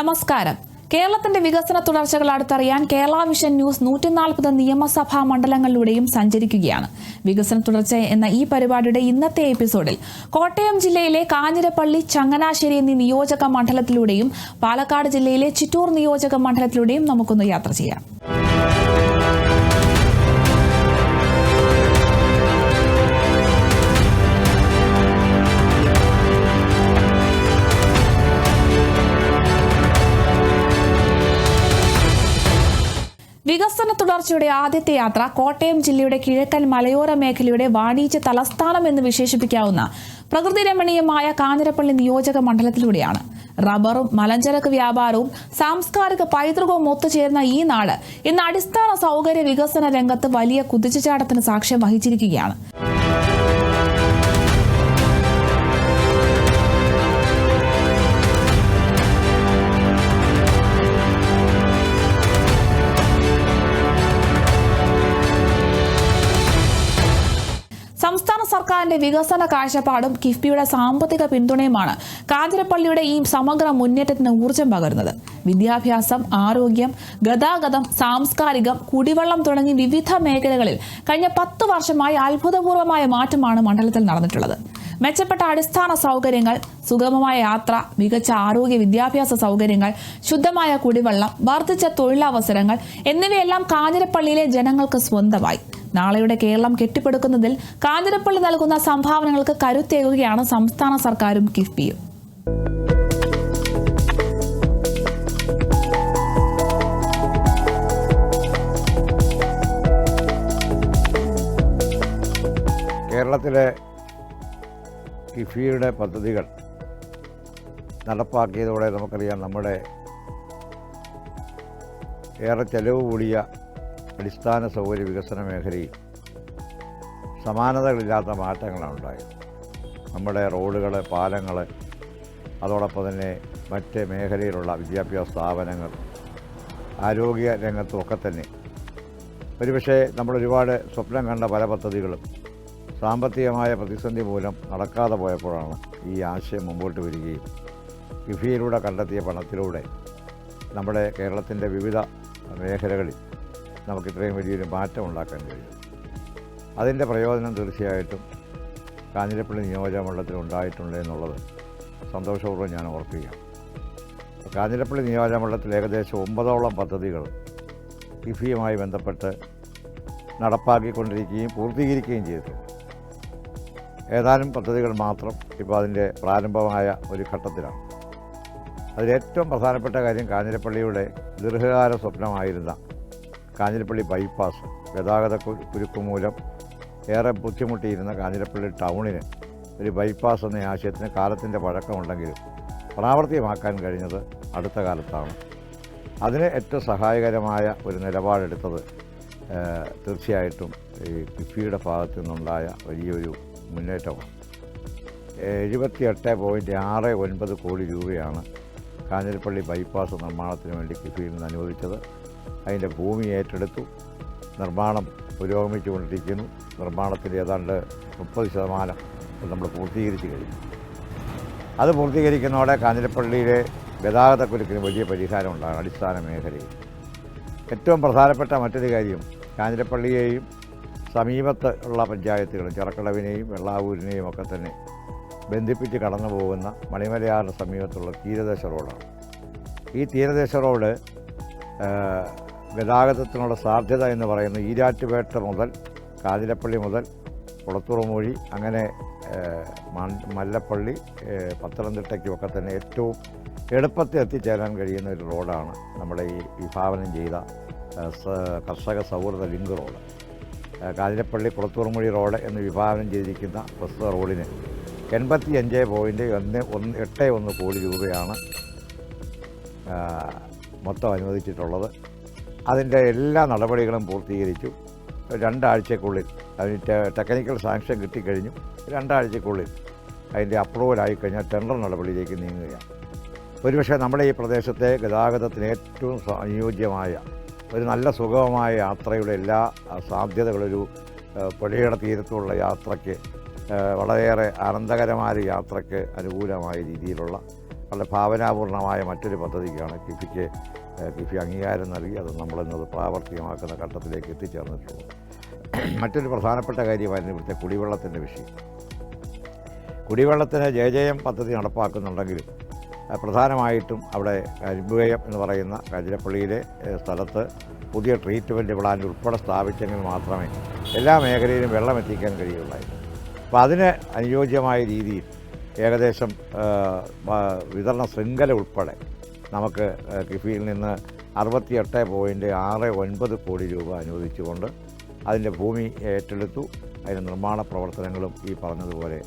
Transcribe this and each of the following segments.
നമസ്കാരം. കേരളത്തിന്റെ വികസന തുടർച്ചകൾ അടുത്തറിയാൻ കേരള വിഷൻ ന്യൂസ് 140 നിയമസഭാ മണ്ഡലങ്ങളിലൂടെയും സഞ്ചരിക്കുകയാണ്. വികസന തുടർച്ച എന്ന ഈ പരിപാടിയുടെ ഇന്നത്തെ എപ്പിസോഡിൽ കോട്ടയം ജില്ലയിലെ കാഞ്ഞിരപ്പള്ളി, ചങ്ങനാശ്ശേരി എന്നീ നിയോജക മണ്ഡലത്തിലൂടെയും പാലക്കാട് ജില്ലയിലെ ചിറ്റൂർ നിയോജക മണ്ഡലത്തിലൂടെയും നമുക്കൊന്ന് യാത്ര ചെയ്യാം. വികസന തുടർച്ചയുടെ ആദ്യത്തെ യാത്ര കോട്ടയം ജില്ലയുടെ കിഴക്കൻ മലയോര മേഖലയുടെ വാണിജ്യ തലസ്ഥാനം എന്ന് വിശേഷിപ്പിക്കാവുന്ന പ്രകൃതി രമണീയമായ കാഞ്ഞിരപ്പള്ളി നിയോജക മണ്ഡലത്തിലൂടെയാണ്. റബ്ബറും മലഞ്ചരക്ക് വ്യാപാരവും സാംസ്കാരിക പൈതൃകവും ഒത്തുചേർന്ന ഈ നാട് ഇന്ന് അടിസ്ഥാന സൗകര്യ വികസന രംഗത്ത് വലിയ കുതിച്ചുചാട്ടത്തിന് സാക്ഷ്യം വഹിച്ചിരിക്കുകയാണ്. സംസ്ഥാന സർക്കാരിന്റെ വികസന കാഴ്ചപ്പാടും കിഫ്ബിയുടെ സാമ്പത്തിക പിന്തുണയുമാണ് കാഞ്ഞിരപ്പള്ളിയുടെ ഈ സമഗ്ര മുന്നേറ്റത്തിന് ഊർജ്ജം പകരുന്നത്. വിദ്യാഭ്യാസം, ആരോഗ്യം, ഗതാഗതം, സാംസ്കാരികം, കുടിവെള്ളം തുടങ്ങി വിവിധ മേഖലകളിൽ കഴിഞ്ഞ 10 വർഷമായി അത്ഭുതപൂർവമായ മാറ്റമാണ് മണ്ഡലത്തിൽ നടന്നിട്ടുള്ളത്. മെച്ചപ്പെട്ട അടിസ്ഥാന സൗകര്യങ്ങൾ, സുഗമമായ യാത്ര, മികച്ച ആരോഗ്യ വിദ്യാഭ്യാസ സൗകര്യങ്ങൾ, ശുദ്ധമായ കുടിവെള്ളം, വർദ്ധിച്ച തൊഴിലവസരങ്ങൾ എന്നിവയെല്ലാം കാഞ്ഞിരപ്പള്ളിയിലെ ജനങ്ങൾക്ക് സ്വന്തമായി. നാളെയുടെ കേരളം കെട്ടിപ്പടുക്കുന്നതിൽ കാഞ്ഞിരപ്പള്ളി നൽകുന്ന സംഭാവനകൾക്ക് കരുത്തേകുകയാണ് സംസ്ഥാന സർക്കാരും കിഫ്ബിയും. കേരളത്തിലെ കിഫ്ബിയുടെ പദ്ധതികൾ നടപ്പാക്കിയതോടെ നമുക്കറിയാം, നമ്മുടെ ഏറെ ചെലവ് കൂടിയ അടിസ്ഥാന സൗകര്യ വികസന മേഖലയിൽ സമാനതകളില്ലാത്ത മാറ്റങ്ങളാണ് ഉണ്ടായത്. നമ്മുടെ റോഡുകൾ, പാലങ്ങൾ, അതോടൊപ്പം തന്നെ മറ്റ് മേഖലയിലുള്ള വിദ്യാഭ്യാസ സ്ഥാപനങ്ങൾ, ആരോഗ്യ രംഗത്തുമൊക്കെ തന്നെ ഒരുപക്ഷെ നമ്മളൊരുപാട് സ്വപ്നം കണ്ട പല പദ്ധതികളും സാമ്പത്തികമായ പ്രതിസന്ധി മൂലം നടക്കാതെ പോയപ്പോഴാണ് ഈ ആശയം മുമ്പോട്ട് വരികയും കിഫ്ബിയിലൂടെ കണ്ടെത്തിയ പണത്തിലൂടെ നമ്മുടെ കേരളത്തിൻ്റെ വിവിധ മേഖലകളിൽ നമുക്ക് ഇത്രയും വലിയൊരു മാറ്റം ഉണ്ടാക്കാൻ കഴിയും. അതിൻ്റെ പ്രയോജനം തീർച്ചയായിട്ടും കാഞ്ഞിരപ്പള്ളി നിയോജക മണ്ഡലത്തിൽ ഉണ്ടായിട്ടുണ്ട് എന്നുള്ളത് സന്തോഷപൂർവ്വം ഞാൻ ഓർക്കുകയാണ്. കാഞ്ഞിരപ്പള്ളി നിയോജക മണ്ഡലത്തിൽ ഏകദേശം 9ഓളം പദ്ധതികൾ കിഫ്ബിയുമായി ബന്ധപ്പെട്ട് നടപ്പാക്കിക്കൊണ്ടിരിക്കുകയും പൂർത്തീകരിക്കുകയും ചെയ്തിട്ടുണ്ട്. ഏതാനും പദ്ധതികൾ മാത്രം ഇപ്പോൾ അതിൻ്റെ പ്രാരംഭമായ ഒരു ഘട്ടത്തിലാണ്. അതിലേറ്റവും പ്രധാനപ്പെട്ട കാര്യം കാഞ്ഞിരപ്പള്ളിയുടെ ദീർഘകാല സ്വപ്നമായിരുന്ന കാഞ്ഞിരപ്പള്ളി ബൈപ്പാസ്, ഗതാഗത കുരുക്ക് മൂലം ഏറെ ബുദ്ധിമുട്ടിയിരുന്ന കാഞ്ഞിരപ്പള്ളി ടൗണിന് ഒരു ബൈപ്പാസ് എന്ന ആശയത്തിന് കാലത്തിൻ്റെ പഴക്കമുണ്ടെങ്കിലും പ്രാവർത്തികമാക്കാൻ കഴിഞ്ഞത് അടുത്ത കാലത്താണ്. അതിന് ഏറ്റവും സഹായകരമായ ഒരു നിലപാടെടുത്തത് തീർച്ചയായിട്ടും ഈ കിഫ്ബിയുടെ ഭാഗത്തു നിന്നുണ്ടായ വലിയൊരു മുന്നേറ്റമാണ്. 78.69 കോടി രൂപയാണ് കാഞ്ഞിരപ്പള്ളി ബൈപ്പാസ് നിർമ്മാണത്തിന് വേണ്ടി കിഫ്ബിയിൽ നിന്ന് അനുവദിച്ചത്. അതിൻ്റെ ഭൂമി ഏറ്റെടുത്തു. നിർമ്മാണം പുരോഗമിച്ചുകൊണ്ടിരിക്കുന്നു. നിർമ്മാണത്തിൽ ഏതാണ്ട് 30% നമ്മൾ പൂർത്തീകരിച്ച് കഴിഞ്ഞു. അത് പൂർത്തീകരിക്കുന്നതോടെ കാഞ്ഞിരപ്പള്ളിയിലെ ഗതാഗതക്കുരുക്കിന് വലിയ പരിഹാരം ഉണ്ടാകും. അടിസ്ഥാന മേഖലയിൽ ഏറ്റവും പ്രധാനപ്പെട്ട മറ്റൊരു കാര്യം, കാഞ്ഞിരപ്പള്ളിയെയും സമീപത്ത് ഉള്ള പഞ്ചായത്തുകളും ചെറക്കടവിനെയും വെള്ളാവൂരിനെയും ഒക്കെ തന്നെ ബന്ധിപ്പിച്ച് കടന്നു പോകുന്ന മണിമലയാറിന് സമീപത്തുള്ള തീരദേശ റോഡാണ്. ഈ തീരദേശ റോഡ് ഗതാഗതത്തിനുള്ള സാധ്യത എന്ന് പറയുന്നത് ഈരാറ്റുപേട്ട മുതൽ കാഞ്ഞിരപ്പള്ളി മുതൽ കുളത്തൂർമൂഴി അങ്ങനെ മല്ലപ്പള്ളി, പത്തനംതിട്ടയ്ക്കുമൊക്കെ തന്നെ ഏറ്റവും എളുപ്പത്തിൽ എത്തിച്ചേരാൻ കഴിയുന്ന ഒരു റോഡാണ് നമ്മുടെ ഈ വിഭാവനം ചെയ്ത കർഷക സൗഹൃദ link road. Kanjirappally Kulathoormoozhy road എന്ന് വിഭാവനം ചെയ്തിരിക്കുന്ന പ്രസ്തുത റോഡിന് 85.81 കോടി രൂപയാണ് മൊത്തം അനുവദിച്ചിട്ടുള്ളത്. അതിൻ്റെ എല്ലാ നടപടികളും പൂർത്തീകരിച്ചു. 2 ആഴ്ചക്കുള്ളിൽ അതിന് ടെക്നിക്കൽ സാങ്ഷൻ കിട്ടിക്കഴിഞ്ഞു. 2 ആഴ്ചക്കുള്ളിൽ അതിൻ്റെ അപ്രൂവലായി കഴിഞ്ഞാൽ ടെൻഡർ നടപടിയിലേക്ക് നീങ്ങുകയാണ്. ഒരുപക്ഷെ നമ്മുടെ ഈ പ്രദേശത്തെ ഗതാഗതത്തിന് ഏറ്റവും അനുയോജ്യമായ ഒരു നല്ല സുഗമമായ യാത്രയുടെ എല്ലാ സാധ്യതകളൊരു പുഴയുടെ തീരത്തുള്ള യാത്രയ്ക്ക് വളരെയേറെ ആനന്ദകരമായ യാത്രയ്ക്ക് അനുകൂലമായ രീതിയിലുള്ള വളരെ ഭാവനാപൂർണമായ മറ്റൊരു പദ്ധതിക്കാണ് കിഫി അംഗീകാരം നൽകി. അത് നമ്മളിന്നത് പ്രാവർത്തികമാക്കുന്ന ഘട്ടത്തിലേക്ക് എത്തിച്ചേർന്നിട്ടുള്ളത്. മറ്റൊരു പ്രധാനപ്പെട്ട കാര്യമായിരുന്നു ഇവിടുത്തെ കുടിവെള്ളത്തിൻ്റെ വിഷയം. കുടിവെള്ളത്തിന് ജയം പദ്ധതി നടപ്പാക്കുന്നുണ്ടെങ്കിലും പ്രധാനമായിട്ടും അവിടെ കരിമ്പുകയം എന്ന് പറയുന്ന കാഞ്ഞിരപ്പള്ളിയിലെ സ്ഥലത്ത് പുതിയ ട്രീറ്റ്മെൻറ്റ് പ്ലാന്റ് ഉൾപ്പെടെ സ്ഥാപിച്ചെങ്കിൽ മാത്രമേ എല്ലാ മേഖലയിലും വെള്ളം എത്തിക്കാൻ കഴിയുള്ളായിരുന്നു. അപ്പോൾ അതിന് അനുയോജ്യമായ രീതിയിൽ ഏകദേശം വിതരണ ശൃംഖല ഉൾപ്പെടെ നമുക്ക് കിഫിയിൽ നിന്ന് 68.69 കോടി രൂപ അനുവദിച്ചുകൊണ്ട് അതിൻ്റെ ഭൂമി ഏറ്റെടുത്തു. അതിൻ്റെ നിർമ്മാണ പ്രവർത്തനങ്ങളും ഈ പറഞ്ഞതുപോലെ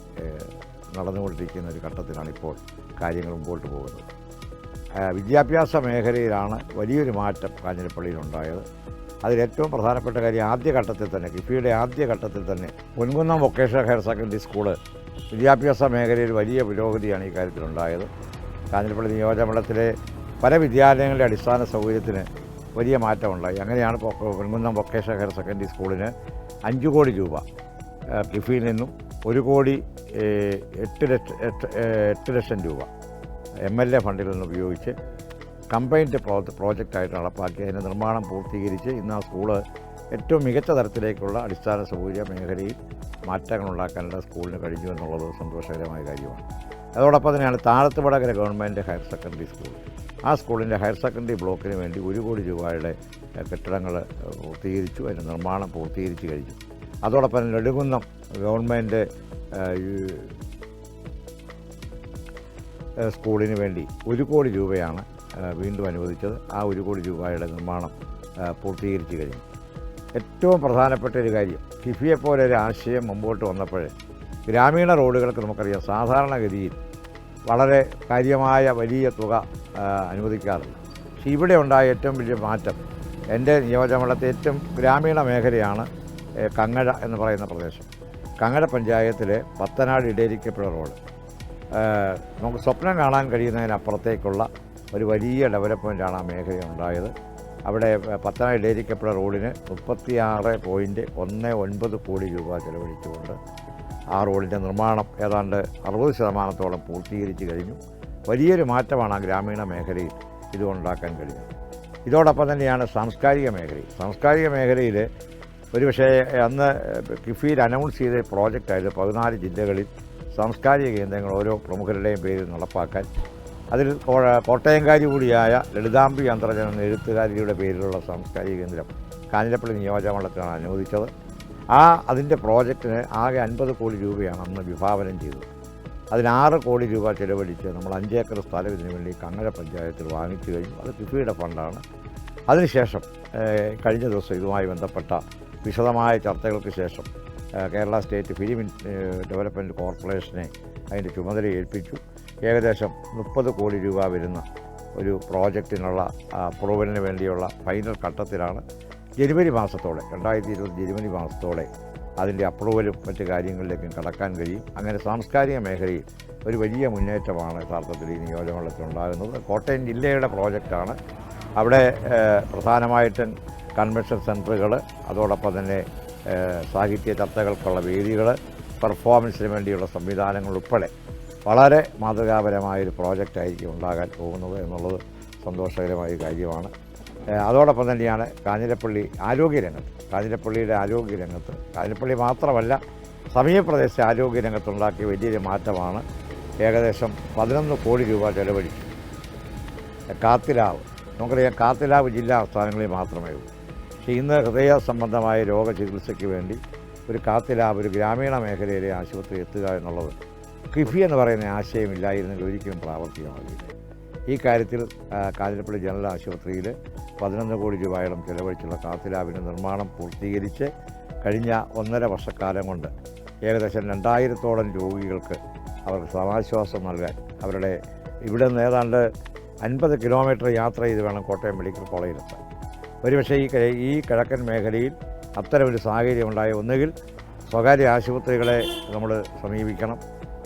നടന്നുകൊണ്ടിരിക്കുന്ന ഒരു ഘട്ടത്തിലാണ് ഇപ്പോൾ കാര്യങ്ങൾ മുമ്പോട്ട് പോകുന്നത്. വിദ്യാഭ്യാസ മേഖലയിലാണ് വലിയൊരു മാറ്റം കാഞ്ഞിരപ്പള്ളിയിലുണ്ടായത്. അതിലേറ്റവും പ്രധാനപ്പെട്ട കാര്യം ആദ്യഘട്ടത്തിൽ തന്നെ കിഫിയുടെ ആദ്യഘട്ടത്തിൽ തന്നെ Ponkunnam vocational higher secondary school വിദ്യാഭ്യാസ മേഖലയിൽ വലിയ പുരോഗതിയാണ് ഈ കാര്യത്തിലുണ്ടായത്. കാഞ്ഞിരപ്പള്ളി നിയോജകമണ്ഡലത്തിലെ പല വിദ്യാലയങ്ങളുടെ അടിസ്ഥാന സൗകര്യത്തിന് വലിയ മാറ്റമുണ്ടായി. അങ്ങനെയാണ് പൊൻകുന്നം വൊക്കേഷണൽ ഹയർ സെക്കൻഡറി സ്കൂളിന് 5 കോടി രൂപ കിഫിയിൽ നിന്നും 1,08 ലക്ഷം രൂപ MLA ഫണ്ടിൽ നിന്ന് ഉപയോഗിച്ച് കമ്പൈൻഡ് പ്രോജക്റ്റായിട്ട് നടപ്പാക്കി അതിൻ്റെ നിർമ്മാണം പൂർത്തീകരിച്ച് ഇന്ന് ആ സ്കൂള് ഏറ്റവും മികച്ച തരത്തിലേക്കുള്ള അടിസ്ഥാന സൗകര്യ മേഖലയിൽ മാറ്റങ്ങളുണ്ടാക്കാനുള്ള സ്കൂളിന് കഴിഞ്ഞു എന്നുള്ളത് സന്തോഷകരമായ കാര്യമാണ്. അതോടൊപ്പം തന്നെയാണ് Thazhathuvadakara government higher secondary school. ആ സ്കൂളിൻ്റെ ഹയർ സെക്കൻഡറി ബ്ലോക്കിന് വേണ്ടി 1 കോടി രൂപയുടെ കെട്ടിടങ്ങൾ പൂർത്തീകരിച്ചു. അതിൻ്റെ നിർമ്മാണം പൂർത്തീകരിച്ച് കഴിഞ്ഞു. അതോടൊപ്പം തന്നെ നെടുകുന്നം ഗവൺമെൻറ് സ്കൂളിന് വേണ്ടി 1 കോടി രൂപയാണ് വീണ്ടും അനുവദിച്ചത്. ആ 1 കോടി രൂപയുടെ നിർമ്മാണം പൂർത്തീകരിച്ച് കഴിഞ്ഞു. ഏറ്റവും പ്രധാനപ്പെട്ട ഒരു കാര്യം, കിഫിയെപ്പോലെ ഒരു ആശയം മുമ്പോട്ട് വന്നപ്പോൾ ഗ്രാമീണ റോഡുകൾക്ക് നമുക്കറിയാം സാധാരണഗതിയിൽ വളരെ കാര്യമായ വലിയ തുക അനുവദിക്കാറില്ല. പക്ഷേ ഇവിടെ ഉണ്ടായ ഏറ്റവും വലിയ മാറ്റം, എൻ്റെ നിയോജകമണ്ഡലത്തെ ഏറ്റവും ഗ്രാമീണ മേഖലയാണ് കങ്ങഴ എന്ന് പറയുന്ന പ്രദേശം. കങ്ങഴ പഞ്ചായത്തിലെ പത്തനാട് ഇടേരിക്കപ്പുഴ റോഡ് നമുക്ക് സ്വപ്നം കാണാൻ കഴിയുന്നതിനപ്പുറത്തേക്കുള്ള ഒരു വലിയ ഡെവലപ്മെൻറ്റാണ് ആ മേഖല ഉണ്ടായത്. അവിടെ പത്തനാട് ഇടേരിക്കപ്പുഴ റോഡിന് 36.19 കോടി രൂപ ചെലവഴിച്ചുകൊണ്ട് ആ റോഡിൻ്റെ നിർമ്മാണം ഏതാണ്ട് 60% പൂർത്തീകരിച്ച് കഴിഞ്ഞു. വലിയൊരു മാറ്റമാണ് ആ ഗ്രാമീണ മേഖലയിൽ ഇതുകൊണ്ടുണ്ടാക്കാൻ കഴിയുന്നത്. ഇതോടൊപ്പം തന്നെയാണ് സാംസ്കാരിക മേഖലയിൽ ഒരുപക്ഷേ അന്ന് കിഫിയിൽ അനൗൺസ് ചെയ്ത പ്രോജക്റ്റായത് 14 ജില്ലകളിൽ സാംസ്കാരിക കേന്ദ്രങ്ങൾ ഓരോ പ്രമുഖരുടെയും പേരിൽ നടപ്പാക്കാൻ. അതിൽ കോട്ടയംകാരി കൂടിയായ ലളിതാംബി അന്തർജന എന്ന എഴുത്തുകാരിയുടെ പേരിലുള്ള സാംസ്കാരിക കേന്ദ്രം കാഞ്ഞിരപ്പള്ളി നിയോജകമണ്ഡലത്തിലാണ് അനുവദിച്ചത്. അതിൻ്റെ പ്രോജക്റ്റിന് ആകെ 50 കോടി രൂപയാണ് അന്ന് വിഭാവനം ചെയ്തത്. അതിന് 6 കോടി രൂപ ചെലവഴിച്ച് നമ്മൾ 5 ഏക്കർ സ്ഥലം ഇതിനു വേണ്ടി കങ്ങഴ പഞ്ചായത്തിൽ വാങ്ങിച്ചു കഴിഞ്ഞു. അത് കിഫിയുടെ ഫണ്ടാണ്. അതിനുശേഷം കഴിഞ്ഞ ദിവസം ഇതുമായി ബന്ധപ്പെട്ട വിശദമായ ചർച്ചകൾക്ക് ശേഷം കേരള സ്റ്റേറ്റ് ഫിലിം ഡെവലപ്മെൻറ്റ് കോർപ്പറേഷനെ അതിൻ്റെ ചുമതല ഏൽപ്പിച്ചു. ഏകദേശം 30 കോടി രൂപ വരുന്ന ഒരു പ്രോജക്റ്റിനുള്ള അപ്രൂവലിന് വേണ്ടിയുള്ള ഫൈനൽ ഘട്ടത്തിലാണ്. 2020 ജനുവരി മാസത്തോടെ അതിൻ്റെ അപ്രൂവലും മറ്റ് കാര്യങ്ങളിലേക്കും കടക്കാൻ കഴിയും. അങ്ങനെ സാംസ്കാരിക മേഖലയിൽ ഒരു വലിയ മുന്നേറ്റമാണ് യഥാർത്ഥത്തിൽ ഈ നിയോജകമണ്ഡലത്തിലുണ്ടാകുന്നത്. കോട്ടയം ജില്ലയുടെ പ്രോജക്റ്റാണ്. അവിടെ പ്രധാനമായിട്ടും കൺവെൻഷൻ സെൻറ്ററുകൾ, അതോടൊപ്പം തന്നെ സാഹിത്യ ചർച്ചകൾക്കുള്ള വേദികൾ, പെർഫോമൻസിന് വേണ്ടിയുള്ള സംവിധാനങ്ങൾ ഉൾപ്പെടെ വളരെ മാതൃകാപരമായൊരു പ്രോജക്റ്റായിരിക്കും ഉണ്ടാകാൻ പോകുന്നത് എന്നുള്ളത് സന്തോഷകരമായ കാര്യമാണ്. അതോടൊപ്പം തന്നെയാണ് കാഞ്ഞിരപ്പള്ളിയുടെ ആരോഗ്യരംഗത്ത് കാഞ്ഞിരപ്പള്ളി മാത്രമല്ല സമീപപ്രദേശത്തെ ആരോഗ്യരംഗത്തുണ്ടാക്കിയ വലിയൊരു മാറ്റമാണ്. ഏകദേശം 11 കോടി രൂപ ചെലവഴിച്ചു കാത്തിലാവ്. നമുക്കറിയാം കാത്തിലാവ് ജില്ലാ ആസ്ഥാനങ്ങളിൽ മാത്രമേ ഉള്ളൂ. പക്ഷേ ഇന്ന് ഹൃദയ സംബന്ധമായ രോഗചികിത്സയ്ക്ക് വേണ്ടി ഒരു കാത്തിലാവ് ഒരു ഗ്രാമീണ മേഖലയിലെ ആശുപത്രി എത്തുക എന്നുള്ളത് കിഫി എന്ന് പറയുന്ന ആശയമില്ലായിരുന്നെങ്കിൽ ഒരിക്കലും പ്രാവർത്തികമാകില്ല. ഈ കാര്യത്തിൽ കാഞ്ഞിരപ്പള്ളി ജനറൽ ആശുപത്രിയിൽ 11 കോടി രൂപയോളം ചെലവഴിച്ചുള്ള കാത്തിലാവിൻ്റെ നിർമ്മാണം പൂർത്തീകരിച്ച് കഴിഞ്ഞ 1.5 വർഷക്കാലം കൊണ്ട് ഏകദേശം 2000-ഓളം രോഗികൾക്ക് അവർക്ക് സമാശ്വാസം നൽകാൻ അവരുടെ ഇവിടെ നിന്ന് ഏതാണ്ട് 50 കിലോമീറ്റർ യാത്ര ചെയ്ത് വേണം കോട്ടയം മെഡിക്കൽ കോളേജിലെത്താൻ. ഒരുപക്ഷേ ഈ കിഴക്കൻ മേഖലയിൽ അത്തരമൊരു സാഹചര്യം ഉണ്ടായ ഒന്നുകിൽ സ്വകാര്യ ആശുപത്രികളെ നമ്മൾ സമീപിക്കണം.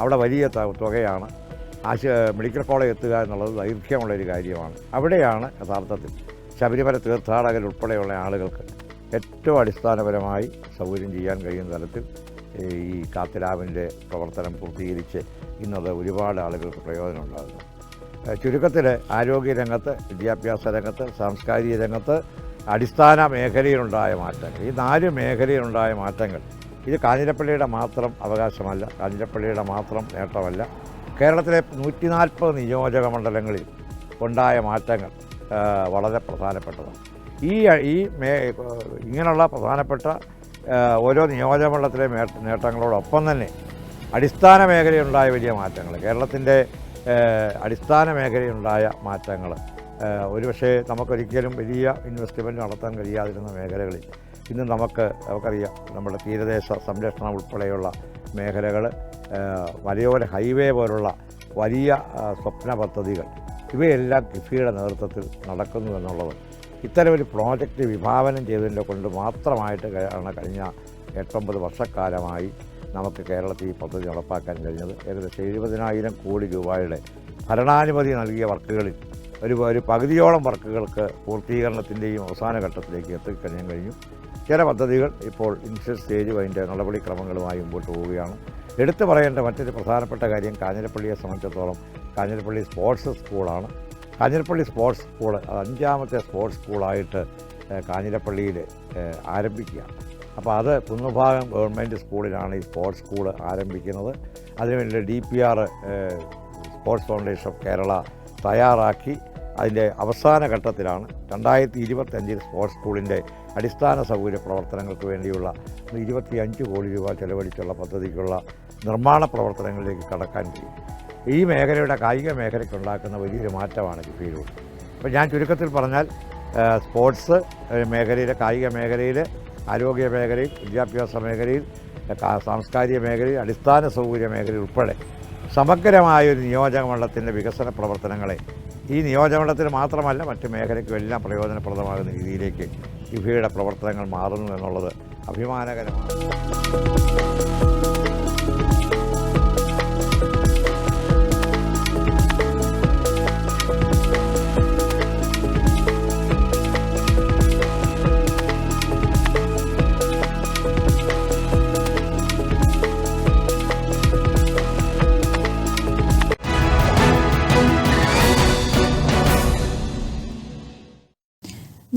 അവിടെ വലിയ തുകയാണ്. മെഡിക്കൽ കോളേജ് എത്തുക എന്നുള്ളത് ദൈർഘ്യമുള്ളൊരു കാര്യമാണ്. അവിടെയാണ് യഥാർത്ഥത്തിൽ ശബരിമല തീർത്ഥാടകരുൾപ്പെടെയുള്ള ആളുകൾക്ക് ഏറ്റവും അടിസ്ഥാനപരമായി സൗകര്യം ചെയ്യാൻ കഴിയുന്ന തരത്തിൽ ഈ കാത്തിലാവിൻ്റെ പ്രവർത്തനം പൂർത്തീകരിച്ച് ഇന്നത് ഒരുപാട് ആളുകൾക്ക് പ്രയോജനം ഉണ്ടാകുന്നു. ചുരുക്കത്തിൽ ആരോഗ്യരംഗത്ത്, വിദ്യാഭ്യാസ രംഗത്ത്, സാംസ്കാരിക രംഗത്ത്, അടിസ്ഥാന മേഖലയിലുണ്ടായ മാറ്റങ്ങൾ, ഈ 4 മേഖലയിലുണ്ടായ മാറ്റങ്ങൾ ഇത് കാഞ്ഞിരപ്പള്ളിയുടെ മാത്രം അവകാശമല്ല, കാഞ്ഞിരപ്പള്ളിയുടെ മാത്രം നേട്ടമല്ല. കേരളത്തിലെ 140 നിയോജക മണ്ഡലങ്ങളിൽ ഉണ്ടായ മാറ്റങ്ങൾ വളരെ പ്രധാനപ്പെട്ടതാണ്. ഇങ്ങനെയുള്ള പ്രധാനപ്പെട്ട ഓരോ നിയോജക മണ്ഡലത്തിലെ നേട്ടങ്ങളോടൊപ്പം തന്നെ അടിസ്ഥാന മേഖലയിലുണ്ടായ വലിയ മാറ്റങ്ങൾ, കേരളത്തിൻ്റെ അടിസ്ഥാന മേഖലയിലുണ്ടായ മാറ്റങ്ങൾ, ഒരുപക്ഷെ നമുക്കൊരിക്കലും വലിയ ഇൻവെസ്റ്റ്മെൻറ്റ് നടത്താൻ കഴിയാതിരുന്ന മേഖലകളിൽ ഇന്ന് നമുക്കറിയാം, നമ്മുടെ തീരദേശ സംരക്ഷണം ഉൾപ്പെടെയുള്ള മേഖലകൾ, മലയോര ഹൈവേ പോലുള്ള വലിയ സ്വപ്ന പദ്ധതികൾ, ഇവയെല്ലാം കിഫ്ബിയുടെ നേതൃത്വത്തിൽ നടക്കുന്നു എന്നുള്ളത് ഇത്തരമൊരു പ്രോജക്റ്റ് വിഭാവനം ചെയ്തതിൻ്റെ കൊണ്ട് മാത്രമായിട്ട് കഴിഞ്ഞ 8-9 വർഷക്കാലമായി നമുക്ക് കേരളത്തിൽ ഈ പദ്ധതി നടപ്പാക്കാൻ കഴിഞ്ഞത്. ഏകദേശം 70,000 കോടി രൂപയുടെ ഭരണാനുമതി നൽകിയ വർക്കുകളിൽ ഒരു പകുതിയോളം വർക്കുകൾക്ക് പൂർത്തീകരണത്തിൻ്റെയും അവസാന ഘട്ടത്തിലേക്ക് എത്തിക്കഴിയാൻ കഴിഞ്ഞു. ചില പദ്ധതികൾ ഇപ്പോൾ ഇനിഷ്യൽ സ്റ്റേജും അതിൻ്റെ നടപടിക്രമങ്ങളുമായി മുമ്പോട്ട് പോവുകയാണ്. എടുത്തു പറയേണ്ട മറ്റൊരു പ്രധാനപ്പെട്ട കാര്യം, കാഞ്ഞിരപ്പള്ളിയെ സംബന്ധിച്ചിടത്തോളം കാഞ്ഞിരപ്പള്ളി സ്പോർട്സ് സ്കൂളാണ്. കാഞ്ഞിരപ്പള്ളി സ്പോർട്സ് സ്കൂൾ 5ാമത്തെ സ്പോർട്സ് സ്കൂളായിട്ട് കാഞ്ഞിരപ്പള്ളിയിൽ ആരംഭിക്കുകയാണ്. അപ്പോൾ അത് കുന്നുഭാഗം ഗവൺമെൻറ് സ്കൂളിലാണ് ഈ സ്പോർട്സ് സ്കൂൾ ആരംഭിക്കുന്നത്. അതിനുവേണ്ടി DPR sports foundation of Kerala തയ്യാറാക്കി അതിൻ്റെ അവസാന ഘട്ടത്തിലാണ്. 2025 സ്പോർട്സ് സ്കൂളിൻ്റെ അടിസ്ഥാന സൗകര്യ പ്രവർത്തനങ്ങൾക്ക് വേണ്ടിയുള്ള 25 കോടി രൂപ ചെലവഴിച്ചുള്ള പദ്ധതിക്കുള്ള നിർമ്മാണ പ്രവർത്തനങ്ങളിലേക്ക് കടക്കാൻ കഴിയും. ഈ മേഖലയുടെ കായിക മേഖലയ്ക്കുണ്ടാക്കുന്ന വലിയൊരു മാറ്റമാണ് കിഫ്ബിയിലൂടെ. അപ്പോൾ ഞാൻ ചുരുക്കത്തിൽ പറഞ്ഞാൽ സ്പോർട്സ് മേഖലയിൽ, കായിക മേഖലയിൽ, ആരോഗ്യ മേഖലയിൽ, വിദ്യാഭ്യാസ മേഖലയിൽ, സാംസ്കാരിക മേഖലയിൽ, അടിസ്ഥാന സൗകര്യ മേഖലയിൽ ഉൾപ്പെടെ സമഗ്രമായൊരു നിയോജകമണ്ഡലത്തിൻ്റെ വികസന പ്രവർത്തനങ്ങളെ ഈ നിയോജകമണ്ഡലത്തിൽ മാത്രമല്ല മറ്റ് മേഖലയ്ക്കും എല്ലാം പ്രയോജനപ്രദമാകുന്ന രീതിയിലേക്ക് കിഫ്ബിയുടെ പ്രവർത്തനങ്ങൾ മാറുന്നു എന്നുള്ളത് അഭിമാനകരമാണ്.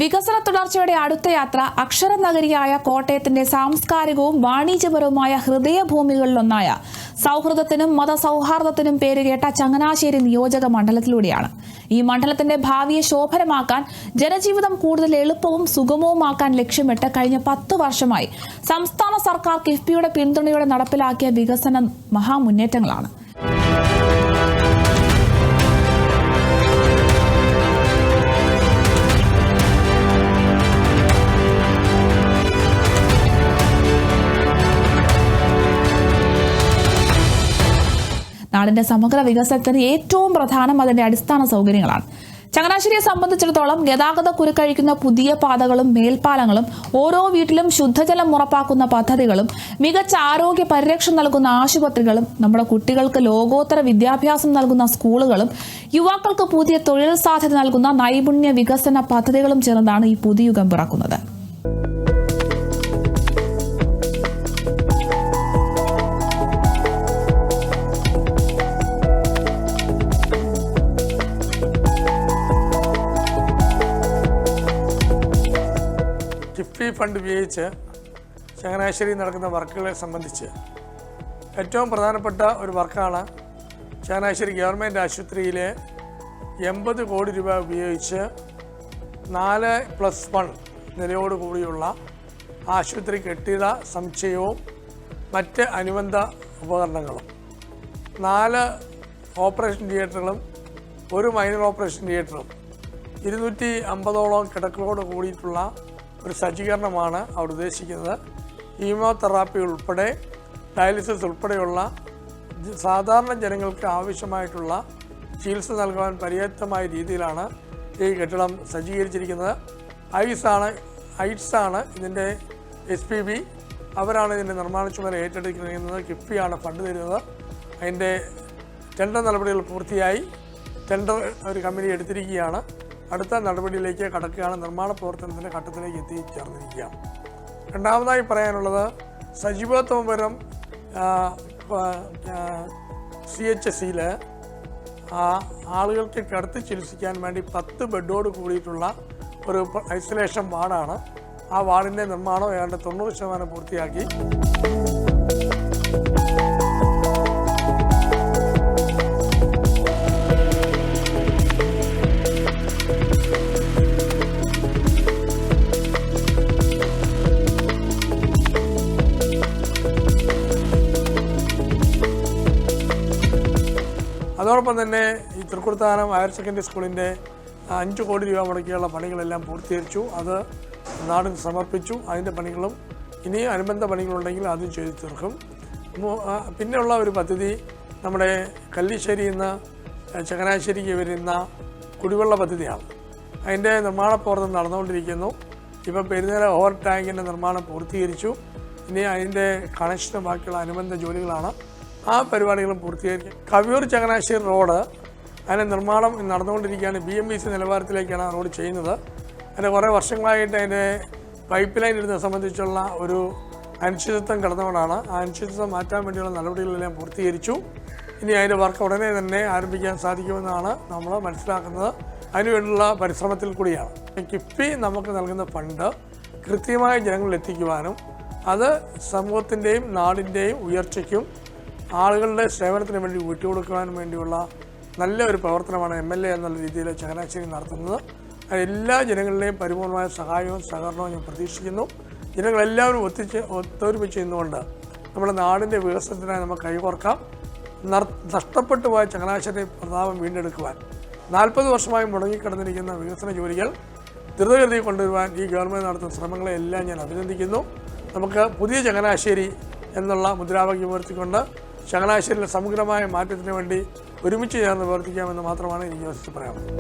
വികസന തുടർച്ചയുടെ അടുത്ത യാത്ര അക്ഷരനഗരിയായ കോട്ടയത്തിന്റെ സാംസ്കാരികവും വാണിജ്യപരവുമായ ഹൃദയഭൂമികളിലൊന്നായ സൗഹൃദത്തിനും മതസൗഹാർദ്ദത്തിനും പേരുകേട്ട ചങ്ങനാശ്ശേരി നിയോജക മണ്ഡലത്തിലൂടെയാണ്. ഈ മണ്ഡലത്തിന്റെ ഭാവിയെ ശോഭനമാക്കാൻ, ജനജീവിതം കൂടുതൽ എളുപ്പവും സുഗമവുമാക്കാൻ ലക്ഷ്യമിട്ട് കഴിഞ്ഞ 10 വർഷമായി സംസ്ഥാന സർക്കാർ കിഫ്ബിയുടെ പിന്തുണയോടെ നടപ്പിലാക്കിയ വികസന മഹാമുന്നേറ്റങ്ങളാണ്. നാടിന്റെ സമഗ്ര വികസനത്തിന് ഏറ്റവും പ്രധാനം അതിന്റെ അടിസ്ഥാന സൗകര്യങ്ങളാണ്. ചങ്ങനാശ്ശേരിയെ സംബന്ധിച്ചിടത്തോളം ഗതാഗത കുരുക്കഴിക്കുന്ന പുതിയ പാതകളും മേൽപ്പാലങ്ങളും, ഓരോ വീട്ടിലും ശുദ്ധജലം ഉറപ്പാക്കുന്ന പദ്ധതികളും, മികച്ച ആരോഗ്യ പരിരക്ഷ നൽകുന്ന ആശുപത്രികളും, നമ്മുടെ കുട്ടികൾക്ക് ലോകോത്തര വിദ്യാഭ്യാസം നൽകുന്ന സ്കൂളുകളും, യുവാക്കൾക്ക് പുതിയ തൊഴിൽ സാധ്യത നൽകുന്ന നൈപുണ്യ വികസന പദ്ധതികളും ചേർന്നാണ് ഈ പുതുയുഗം പിറക്കുന്നത്. കിഫ്ബി ഫണ്ട് ഉപയോഗിച്ച് ചങ്ങനാശ്ശേരി നടക്കുന്ന വർക്കുകളെ സംബന്ധിച്ച് ഏറ്റവും പ്രധാനപ്പെട്ട ഒരു വർക്കാണ് ചങ്ങനാശ്ശേരി ഗവൺമെൻറ് ആശുപത്രിയിലെ 80 കോടി രൂപ ഉപയോഗിച്ച് 4+1 നിലയോടുകൂടിയുള്ള ആശുപത്രി കെട്ടിട സമുച്ചയവും മറ്റ് അനുബന്ധ ഉപകരണങ്ങളും, 4 ഓപ്പറേഷൻ തിയേറ്ററുകളും 1 മൈനർ ഓപ്പറേഷൻ തിയേറ്ററും 250ഓളം കിടക്കകളോട് കൂടിയിട്ടുള്ള ഒരു സജ്ജീകരണമാണ് അവിടെ ഉദ്ദേശിക്കുന്നത്. കീമോതെറാപ്പി ഉൾപ്പെടെ ഡയാലിസിസ് ഉൾപ്പെടെയുള്ള സാധാരണ ജനങ്ങൾക്ക് ആവശ്യമായിട്ടുള്ള ചികിത്സ നൽകാൻ പര്യാപ്തമായ രീതിയിലാണ് ഈ കെട്ടിടം സജ്ജീകരിച്ചിരിക്കുന്നത്. ഐറ്റ്സാണ് ഇതിൻ്റെ SPB, അവരാണ് ഇതിൻ്റെ നിർമ്മാണ ചുമതല ഏറ്റെടുക്കുന്നത്. കിഫ്ബിയാണ് ഫണ്ട് തരുന്നത്. അതിൻ്റെ ടെൻഡർ നടപടികൾ പൂർത്തിയായി. ടെൻഡർ ഒരു കമ്പനി എടുത്തിരിക്കുകയാണ്. അടുത്ത നടപടിയിലേക്ക് കടക്കുകയാണ്. നിർമ്മാണ പ്രവർത്തനത്തിൻ്റെ ഘട്ടത്തിലേക്ക് എത്തിച്ചേർന്നിരിക്കുകയാണ്. രണ്ടാമതായി പറയാനുള്ളത്, സജീവത്വപുരം CHSയിൽ ആളുകൾക്ക് കിടത്തി ചികിത്സിക്കാൻ വേണ്ടി 10 ബെഡോട് കൂടിയിട്ടുള്ള ഒരു ഐസൊലേഷൻ വാർഡാണ്. ആ വാർഡിൻ്റെ നിർമ്മാണം ഏതാണ്ട് 90% പൂർത്തിയാക്കി. അതോടൊപ്പം തന്നെ ഈ തൃക്കുടുത്താനം ഹയർ സെക്കൻഡറി സ്കൂളിൻ്റെ 5 കോടി രൂപ മുടക്കിയുള്ള പണികളെല്ലാം പൂർത്തീകരിച്ചു. അത് നാടിന് സമർപ്പിച്ചു. അതിൻ്റെ പണികളും ഇനി അനുബന്ധ പണികളുണ്ടെങ്കിൽ അതും ചെയ്തു തീർക്കും. പിന്നെയുള്ള ഒരു പദ്ധതി നമ്മുടെ കല്ലിശ്ശേരിയിൽ നിന്ന് ചങ്ങനാശ്ശേരിക്ക് വരുന്ന കുടിവെള്ള പദ്ധതിയാണ്. അതിൻ്റെ നിർമ്മാണ പ്രവർത്തനം നടന്നുകൊണ്ടിരിക്കുന്നു. ഇപ്പം പെരുന്നേര ഓവർ ടാങ്കിൻ്റെ നിർമ്മാണം പൂർത്തീകരിച്ചു. ഇനി അതിൻ്റെ കണക്ഷന് ബാക്കിയുള്ള അനുബന്ധ ജോലികളാണ്. ആ പരിപാടികളും പൂർത്തീകരിക്കും. കവിയൂർ ചങ്ങനാശ്ശേരി റോഡ് അതിൻ്റെ നിർമ്മാണം നടന്നുകൊണ്ടിരിക്കുകയാണ്. BMBC നിലവാരത്തിലേക്കാണ് ആ റോഡ് ചെയ്യുന്നത്. അതിൻ്റെ കുറേ വർഷങ്ങളായിട്ട് അതിൻ്റെ പൈപ്പ് ലൈൻ ഇടുന്നത് സംബന്ധിച്ചുള്ള ഒരു അനിശ്ചിതത്വം കിടന്നുകൊണ്ടാണ്. ആ അനിശ്ചിതത്വം മാറ്റാൻ വേണ്ടിയുള്ള നടപടികളെല്ലാം പൂർത്തീകരിച്ചു. ഇനി അതിൻ്റെ വർക്ക് ഉടനെ തന്നെ ആരംഭിക്കാൻ സാധിക്കുമെന്നാണ് നമ്മൾ മനസ്സിലാക്കുന്നത്. അതിനുവേണ്ടിയുള്ള പരിശ്രമത്തിൽ കൂടിയാണ്. കിഫ്ബി നമുക്ക് നൽകുന്ന ഫണ്ട് കൃത്യമായ ജനങ്ങളിൽ എത്തിക്കുവാനും അത് സമൂഹത്തിൻ്റെയും നാടിൻ്റെയും ഉയർച്ചയ്ക്കും ആളുകളുടെ സേവനത്തിന് വേണ്ടി വിട്ടുകൊടുക്കുവാനും വേണ്ടിയുള്ള നല്ല ഒരു പ്രവർത്തനമാണ് MLA എന്നുള്ള രീതിയിൽ ചങ്ങനാശ്ശേരി നടത്തുന്നത്. എല്ലാ ജനങ്ങളുടെയും പരിപൂർണമായ സഹായവും സഹകരണവും ഞാൻ പ്രതീക്ഷിക്കുന്നു. ജനങ്ങളെല്ലാവരും ഒത്തൊരുമിച്ച് നിന്നുകൊണ്ട് നമ്മുടെ നാടിൻ്റെ വികസനത്തിനായി നമുക്ക് കൈകോർക്കാം. നഷ്ടപ്പെട്ടു പോയ ചങ്ങനാശ്ശേരി പ്രതാപം വീണ്ടെടുക്കുവാൻ 40 വർഷമായി മുടങ്ങിക്കിടന്നിരിക്കുന്ന വികസന ജോലികൾ ദ്രുതഗതി കൊണ്ടുവരുവാൻ ഈ ഗവൺമെൻറ് നടത്തുന്ന ശ്രമങ്ങളെ എല്ലാം ഞാൻ അഭിനന്ദിക്കുന്നു. നമുക്ക് പുതിയ ചങ്ങനാശ്ശേരി എന്നുള്ള മുദ്രാവാക്യം ഉയർത്തിക്കൊണ്ട് ചങ്ങനാശ്ശേരിയിലെ സമഗ്രമായ മാറ്റത്തിന് വേണ്ടി ഒരുമിച്ച് ചേർന്ന് പ്രവർത്തിക്കാമെന്ന് മാത്രമാണ് എനിക്ക് വസിച്ച് പറയാനുള്ളത്.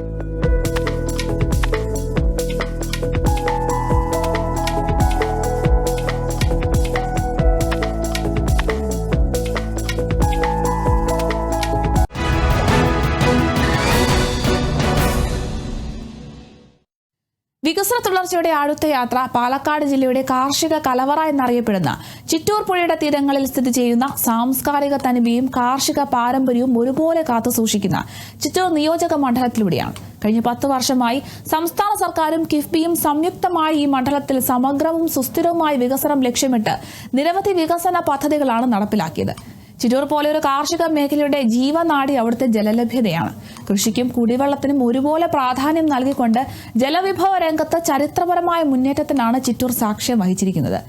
വികസന തുടർച്ചയുടെ അടുത്ത യാത്ര പാലക്കാട് ജില്ലയുടെ കാർഷിക കലവറ എന്നറിയപ്പെടുന്ന ചിറ്റൂർ പുഴയുടെ തീരങ്ങളിൽ സ്ഥിതി ചെയ്യുന്ന സാംസ്കാരിക തനിമയും കാർഷിക പാരമ്പര്യവും ഒരുപോലെ കാത്തുസൂക്ഷിക്കുന്ന ചിറ്റൂർ നിയോജക മണ്ഡലത്തിലൂടെയാണ്. കഴിഞ്ഞ 10 വർഷമായി സംസ്ഥാന സർക്കാരും കിഫ്ബിയും സംയുക്തമായി ഈ മണ്ഡലത്തിൽ സമഗ്രവും സുസ്ഥിരവുമായ വികസനം ലക്ഷ്യമിട്ട് നിരവധി വികസന പദ്ധതികളാണ് നടപ്പിലാക്കിയത്. ചിറ്റൂർ പോലെ ഒരു കാർഷിക മേഖലയുടെ ജീവനാഡി അവിടുത്തെ ജലലഭ്യതയാണ്. കൃഷിക്കും കുടിവെള്ളത്തിനും ഒരുപോലെ പ്രാധാന്യം നൽകിക്കൊണ്ട് ജലവിഭവ രംഗത്ത് ചരിത്രപരമായ മുന്നേറ്റത്തിനാണ് ചിറ്റൂർ സാക്ഷ്യം വഹിച്ചിരിക്കുന്നത്.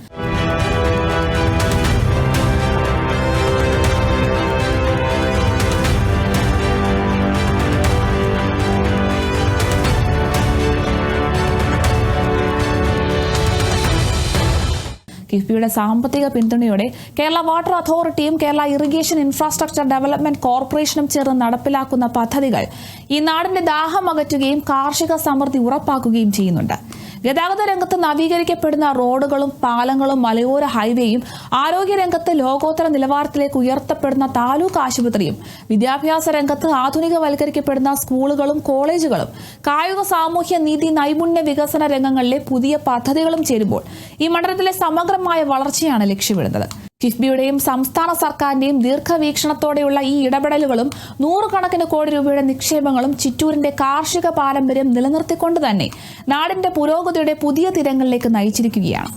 കിഫ്ബിയുടെ സാമ്പത്തിക പിന്തുണയോടെ കേരള വാട്ടർ അതോറിറ്റിയും കേരള ഇറിഗേഷൻ ഇൻഫ്രാസ്ട്രക്ചർ ഡെവലപ്മെന്റ് കോർപ്പറേഷനും ചേർന്ന് നടപ്പിലാക്കുന്ന പദ്ധതികൾ ഈ നാടിന്റെ ദാഹം അകറ്റുകയും കാർഷിക സമൃദ്ധി ഉറപ്പാക്കുകയും ചെയ്യുന്നുണ്ട്. ഗതാഗത രംഗത്ത് നവീകരിക്കപ്പെടുന്ന റോഡുകളും പാലങ്ങളും മലയോര ഹൈവേയും ആരോഗ്യരംഗത്ത് ലോകോത്തര നിലവാരത്തിലേക്ക് ഉയർത്തപ്പെടുന്ന താലൂക്ക് ആശുപത്രിയും വിദ്യാഭ്യാസ രംഗത്ത് ആധുനികവൽക്കരിക്കപ്പെടുന്ന സ്കൂളുകളും കോളേജുകളും കായിക സാമൂഹ്യ നീതി നൈപുണ്യ വികസന രംഗങ്ങളിലെ പുതിയ പദ്ധതികളും ചേരുമ്പോൾ ഈ മണ്ഡലത്തിലെ സമഗ്രമായ വളർച്ചയാണ് ലക്ഷ്യമിടുന്നത്. കിഫ്ബിയുടെയും സംസ്ഥാന സർക്കാരിന്റെയും ദീർഘവീക്ഷണത്തോടെയുള്ള ഈ ഇടപെടലുകളും 100 കണക്കിന് കോടി രൂപയുടെ നിക്ഷേപങ്ങളും ചിറ്റൂരിന്റെ കാർഷിക പാരമ്പര്യം നിലനിർത്തിക്കൊണ്ട് തന്നെ നാടിന്റെ പുരോഗതിയുടെ പുതിയ തിരങ്ങളിലേക്ക് നയിച്ചിരിക്കുകയാണ്.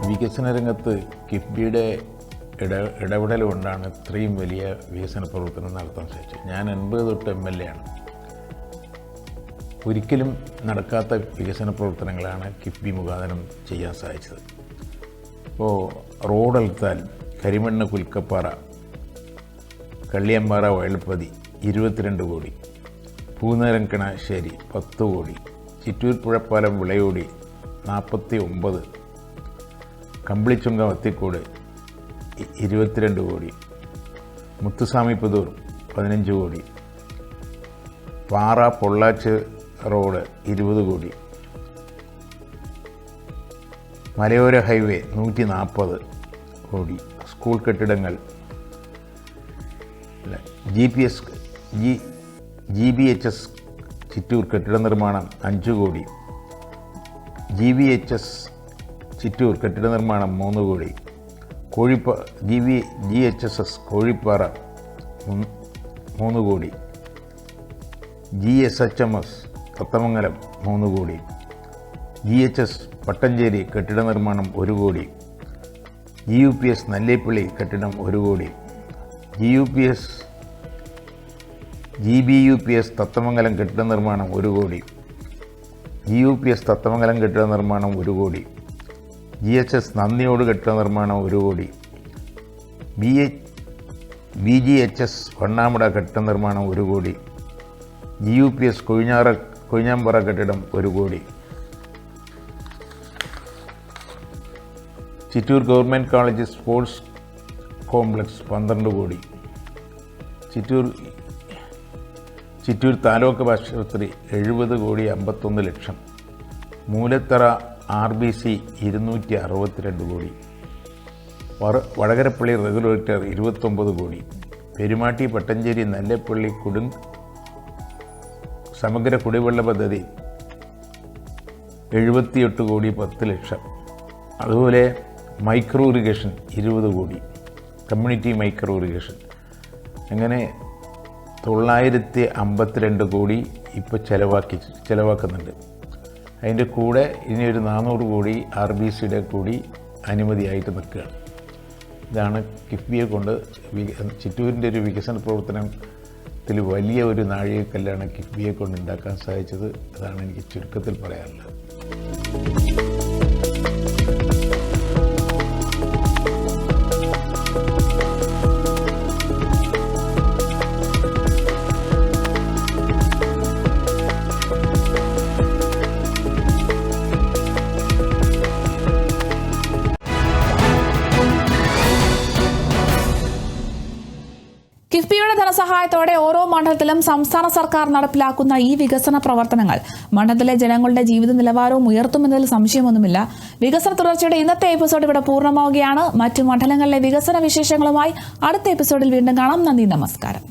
വികസന രംഗത്ത് കിഫ്ബിയുടെ ഇടപെടൽ കൊണ്ടാണ് ഇത്രയും വലിയ വികസന പ്രവർത്തനം നടത്താൻ സാധിച്ചത്. ഞാൻ 80 തൊട്ട് MLA ആണ്. ഒരിക്കലും നടക്കാത്ത വികസന പ്രവർത്തനങ്ങളാണ് കിഫ്ബി മുഖാന്തരം ചെയ്യാൻ സാധിച്ചത്. ഇപ്പോൾ റോഡെടുത്താൽ കരിമണ്ണ് പുൽക്കപ്പാറ കള്ളിയമ്പാറ വയൽപ്പതി 22 കോടി, പൂനരങ്കണശ്ശേരി 10 കോടി, ചിറ്റൂർ പുഴപ്പാലം വിളയോടി 49, കമ്പിളിച്ചുങ്കം അത്തിക്കോട് 22 കോടി, മുത്തുസ്വാമി പുതൂർ 15 കോടി, പാറ പൊള്ളാച്ച് റോഡ് 20 കോടി, മലയോര ഹൈവേ 140 കോടി, സ്കൂൾ കെട്ടിടങ്ങൾ GBHS ചിറ്റൂർ കെട്ടിട നിർമ്മാണം 5 കോടി, GVHS ചിറ്റൂർ കെട്ടിട നിർമ്മാണം 3 കോടി, GHSS കോഴിപ്പാറ 3 കോടി, GSHMS തത്തമംഗലം 3 കോടി, GHS പട്ടഞ്ചേരി കെട്ടിട നിർമ്മാണം 1 കോടി, GUPS നല്ലേപ്പള്ളി കെട്ടിടം 1 കോടി, GBUPS തത്തമംഗലം കെട്ടിട നിർമ്മാണം 1 കോടി, GUPS തത്തമംഗലം കെട്ടിട നിർമ്മാണം 1 കോടി, GHS നന്ദിയോട് കെട്ടിട നിർമ്മാണം 1 കോടി, BGHS വണ്ണാമുട കെട്ടിട നിർമ്മാണം 1 കോടി, GUPS കൊഴിഞ്ഞാമ്പാറ കെട്ടിടം 1 crore, Chittur government college sports complex 12 crore, Chittur taluk ആശുപത്രി 70 കോടി 51 ലക്ഷം, മൂലത്തറ RBC 262 കോടി, വടകരപ്പള്ളി റെഗുലേറ്റർ 29 കോടി, പെരുമാട്ടി പട്ടഞ്ചേരി നല്ലേപ്പള്ളി സമഗ്ര കുടിവെള്ള പദ്ധതി 78 കോടി 10 ലക്ഷം. അതുപോലെ മൈക്രോ ഇറിഗേഷൻ 20 കോടി, കമ്മ്യൂണിറ്റി മൈക്രോ ഇറിഗേഷൻ, അങ്ങനെ 952 കോടി ഇപ്പോൾ ചിലവാക്കുന്നുണ്ട്. അതിൻ്റെ കൂടെ ഇനി ഒരു 400 കോടി RBCയുടെ കൂടി അനുമതിയായിട്ട് നിൽക്കുകയാണ്. ഇതാണ് കിഫ്ബിയെ കൊണ്ട് ചിറ്റൂരിൻ്റെ ഒരു വികസന പ്രവർത്തനത്തിൽ വലിയ ഒരു നാഴികക്കല്ലാണ് കിഫ്ബിയെ കൊണ്ട് ഉണ്ടാക്കാൻ സാധിച്ചത്. അതാണ് എനിക്ക് ചുരുക്കത്തിൽ പറയാനുള്ളത്. കിഫ്ബിയുടെ ധനസഹായത്തോടെ ഓരോ മണ്ഡലത്തിലും സംസ്ഥാന സർക്കാർ നടപ്പിലാക്കുന്ന ഈ വികസന പ്രവർത്തനങ്ങൾ മണ്ഡലത്തിലെ ജനങ്ങളുടെ ജീവിത നിലവാരവും ഉയർത്തുമെന്നതിൽ സംശയമൊന്നുമില്ല. വികസന തുടർച്ചയുടെ ഇന്നത്തെ എപ്പിസോഡ് ഇവിടെ പൂർണ്ണമാവുകയാണ്. മറ്റു മണ്ഡലങ്ങളിലെ വികസന വിശേഷങ്ങളുമായി അടുത്ത എപ്പിസോഡിൽ വീണ്ടും കാണാം. നന്ദി, നമസ്കാരം.